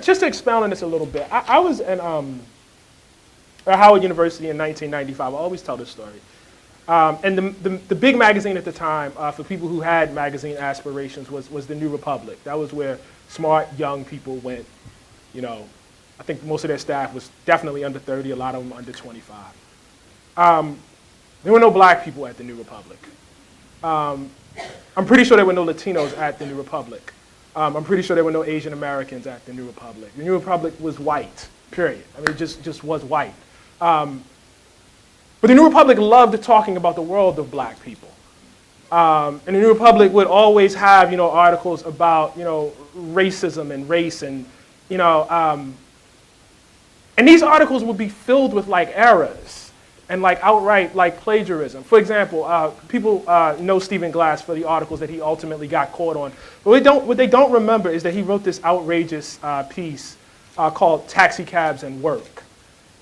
just to expound on this a little bit, I was at Howard University in 1995. I always tell this story. And the big magazine at the time, for people who had magazine aspirations, was the New Republic. That was where smart, young people went. I think most of their staff was definitely under 30, a lot of them under 25. There were no black people at the New Republic. I'm pretty sure there were no Latinos at the New Republic. I'm pretty sure there were no Asian Americans at the New Republic. The New Republic was white, period. I mean, it just was white. But the New Republic loved talking about the world of black people. And the New Republic would always have, articles about, racism and race and, and these articles would be filled with errors and outright plagiarism. For example, people know Stephen Glass for the articles that he ultimately got caught on. But what they don't remember is that he wrote this outrageous piece called Taxi Cabs and Work.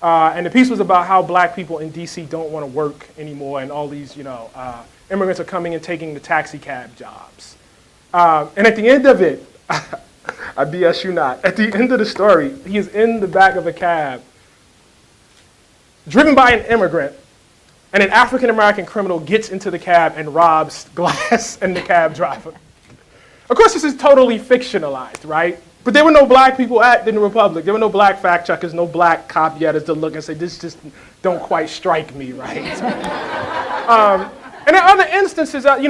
And the piece was about how black people in DC don't want to work anymore, and all these, immigrants are coming and taking the taxi cab jobs. And at the end of it, I BS you not, at the end of the story, he is in the back of a cab, driven by an immigrant, and an African-American criminal gets into the cab and robs Glass and the cab driver. Of course, this is totally fictionalized, right? But there were no black people at the New Republic. There were no black fact checkers, no black copyeditors to look and say, this just don't quite strike me, right? And there are other instances, that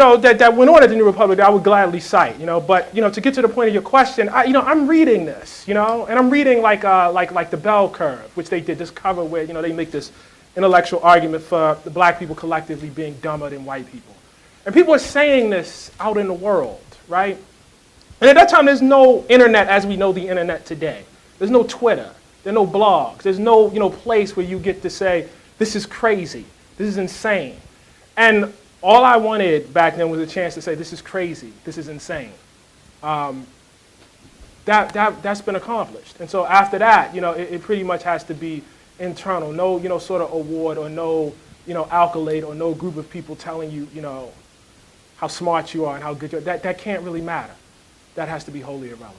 went on at the New Republic that I would gladly cite, But, to get to the point of your question, I'm reading this, and I'm reading like the Bell Curve, which they did this cover where, they make this intellectual argument for the black people collectively being dumber than white people. And people are saying this out in the world, right? And at that time, there's no internet as we know the internet today. There's no Twitter. There's no blogs. There's no, place where you get to say, this is crazy. This is insane. And all I wanted back then was a chance to say, this is crazy. This is insane. That's been accomplished. And so after that, it pretty much has to be internal. No, sort of award or no, accolade or no group of people telling you, how smart you are and how good you are. That can't really matter. That has to be wholly irrelevant.